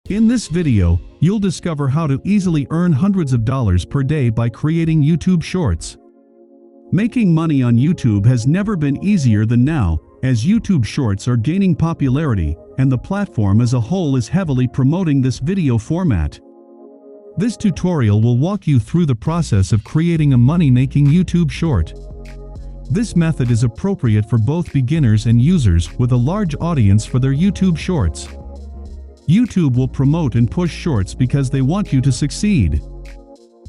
In this video, you'll discover how to easily earn hundreds of dollars per day by creating YouTube Shorts. Making money on YouTube has never been easier than now, as YouTube Shorts are gaining popularity, and the platform as a whole is heavily promoting this video format. This tutorial will walk you through the process of creating a money-making YouTube Short. This method is appropriate for both beginners and users with a large audience for their YouTube Shorts. YouTube will promote and push Shorts because they want you to succeed.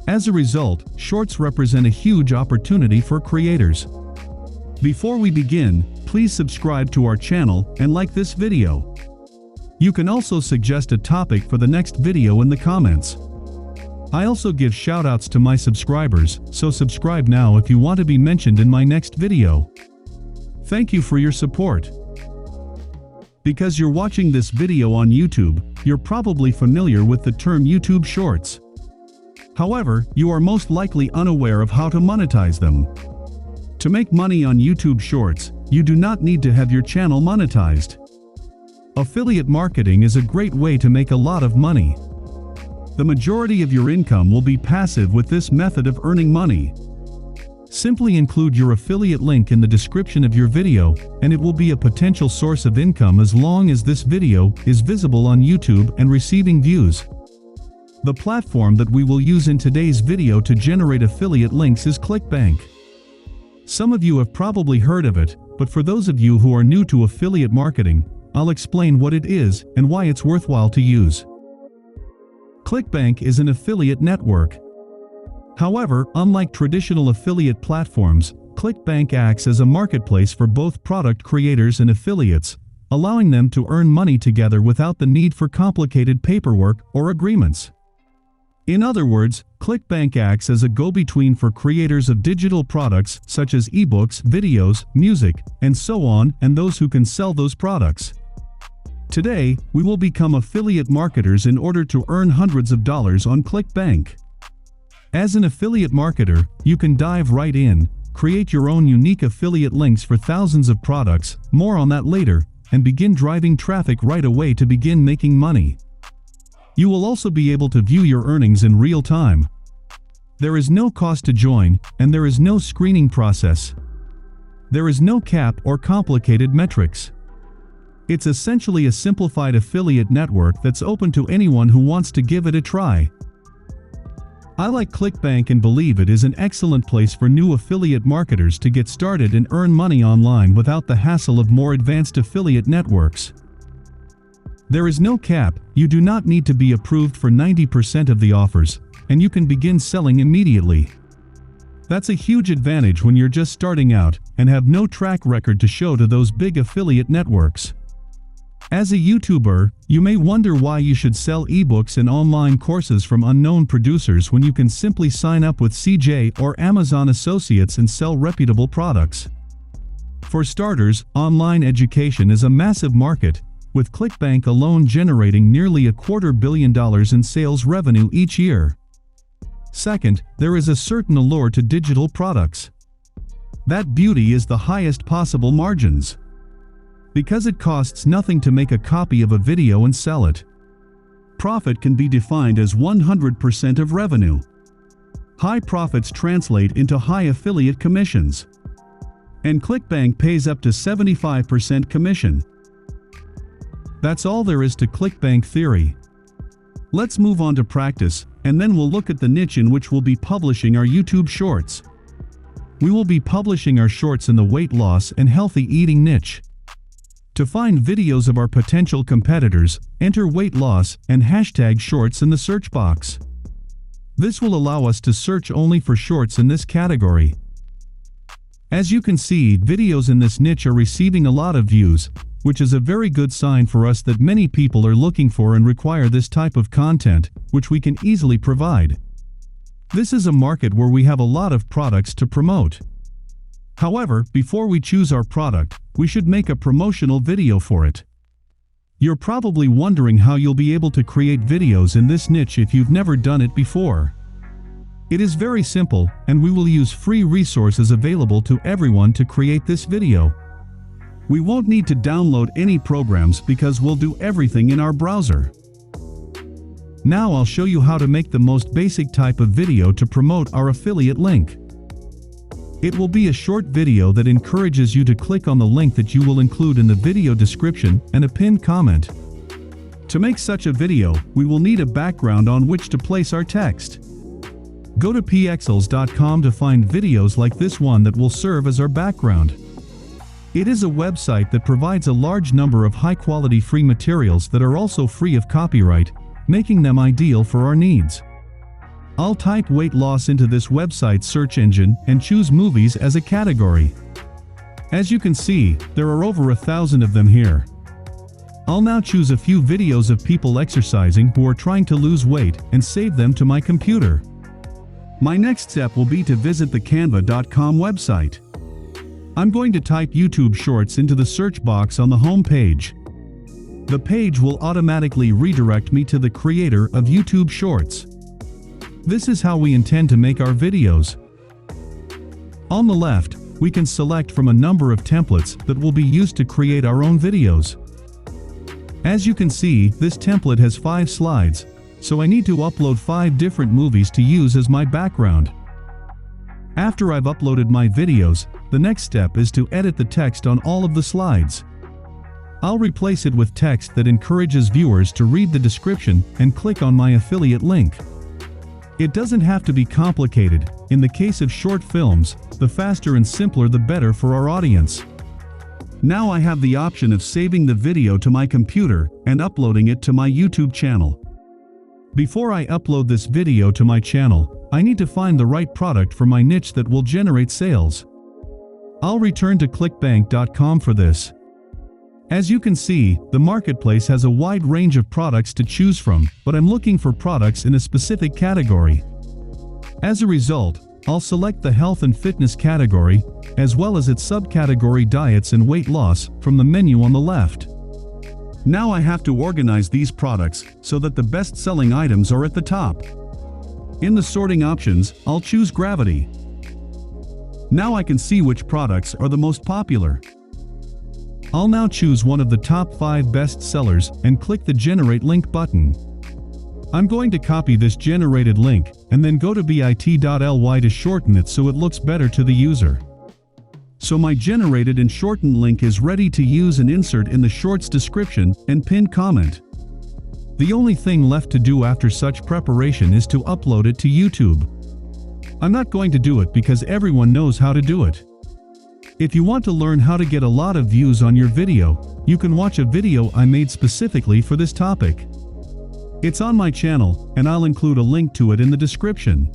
As a result, Shorts represent a huge opportunity for creators. Before we begin, please subscribe to our channel and like this video. You can also suggest a topic for the next video in the comments. I also give shoutouts to my subscribers, so subscribe now if you want to be mentioned in my next video. Thank you for your support. Because you're watching this video on YouTube, you're probably familiar with the term YouTube Shorts. However, you are most likely unaware of how to monetize them. To make money on YouTube Shorts, you do not need to have your channel monetized. Affiliate marketing is a great way to make a lot of money. The majority of your income will be passive with this method of earning money. Simply include your affiliate link in the description of your video, and it will be a potential source of income as long as this video is visible on YouTube and receiving views. The platform that we will use in today's video to generate affiliate links is ClickBank. Some of you have probably heard of it, but for those of you who are new to affiliate marketing, I'll explain what it is and why it's worthwhile to use. ClickBank is an affiliate network. However, unlike traditional affiliate platforms, ClickBank acts as a marketplace for both product creators and affiliates, allowing them to earn money together without the need for complicated paperwork or agreements. In other words, ClickBank acts as a go-between for creators of digital products such as ebooks, videos, music, and so on, and those who can sell those products. Today, we will become affiliate marketers in order to earn hundreds of dollars on ClickBank. As an affiliate marketer, you can dive right in, create your own unique affiliate links for thousands of products, more on that later, and begin driving traffic right away to begin making money. You will also be able to view your earnings in real time. There is no cost to join, and there is no screening process. There is no cap or complicated metrics. It's essentially a simplified affiliate network that's open to anyone who wants to give it a try. I like ClickBank and believe it is an excellent place for new affiliate marketers to get started and earn money online without the hassle of more advanced affiliate networks. There is no cap, you do not need to be approved for 90% of the offers, and you can begin selling immediately. That's a huge advantage when you're just starting out and have no track record to show to those big affiliate networks. As a YouTuber, you may wonder why you should sell ebooks and online courses from unknown producers when you can simply sign up with CJ or Amazon Associates and sell reputable products. For starters, online education is a massive market, with ClickBank alone generating nearly $250 million in sales revenue each year. Second, there is a certain allure to digital products. That beauty is the highest possible margins. Because it costs nothing to make a copy of a video and sell it. Profit can be defined as 100% of revenue. High profits translate into high affiliate commissions. And ClickBank pays up to 75% commission. That's all there is to ClickBank Theory. Let's move on to practice, and then we'll look at the niche in which we'll be publishing our YouTube Shorts. We will be publishing our shorts in the weight loss and healthy eating niche. To find videos of our potential competitors, enter weight loss and hashtag shorts in the search box. This will allow us to search only for shorts in this category. As you can see, videos in this niche are receiving a lot of views, which is a very good sign for us that many people are looking for and require this type of content, which we can easily provide. This is a market where we have a lot of products to promote. However, before we choose our product, we should make a promotional video for it. You're probably wondering how you'll be able to create videos in this niche if you've never done it before. It is very simple, and we will use free resources available to everyone to create this video. We won't need to download any programs because we'll do everything in our browser. Now I'll show you how to make the most basic type of video to promote our affiliate link. It will be a short video that encourages you to click on the link that you will include in the video description and a pinned comment. To make such a video, we will need a background on which to place our text. Go to pxels.com to find videos like this one that will serve as our background. It is a website that provides a large number of high-quality free materials that are also free of copyright, making them ideal for our needs. I'll type weight loss into this website's search engine and choose movies as a category. As you can see, there are over 1,000 of them here. I'll now choose a few videos of people exercising who are trying to lose weight and save them to my computer. My next step will be to visit the canva.com website. I'm going to type YouTube Shorts into the search box on the home page. The page will automatically redirect me to the creator of YouTube Shorts. This is how we intend to make our videos. On the left, we can select from a number of templates that will be used to create our own videos. As you can see, this template has 5 slides, so I need to upload 5 different movies to use as my background. After I've uploaded my videos, the next step is to edit the text on all of the slides. I'll replace it with text that encourages viewers to read the description and click on my affiliate link. It doesn't have to be complicated. In the case of short films, the faster and simpler the better for our audience. Now I have the option of saving the video to my computer and uploading it to my YouTube channel. Before I upload this video to my channel, I need to find the right product for my niche that will generate sales. I'll return to ClickBank.com for this. As you can see, the marketplace has a wide range of products to choose from, but I'm looking for products in a specific category. As a result, I'll select the health and fitness category, as well as its subcategory diets and weight loss, from the menu on the left. Now I have to organize these products so that the best-selling items are at the top. In the sorting options, I'll choose gravity. Now I can see which products are the most popular. I'll now choose one of the top 5 best sellers and click the Generate Link button. I'm going to copy this generated link and then go to bit.ly to shorten it so it looks better to the user. So my generated and shortened link is ready to use and insert in the short's description and pinned comment. The only thing left to do after such preparation is to upload it to YouTube. I'm not going to do it because everyone knows how to do it. If you want to learn how to get a lot of views on your video, you can watch a video I made specifically for this topic. It's on my channel, and I'll include a link to it in the description.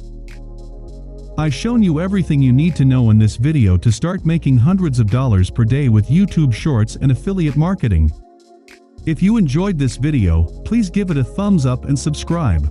I've shown you everything you need to know in this video to start making hundreds of dollars per day with YouTube Shorts and affiliate marketing. If you enjoyed this video, please give it a thumbs up and subscribe.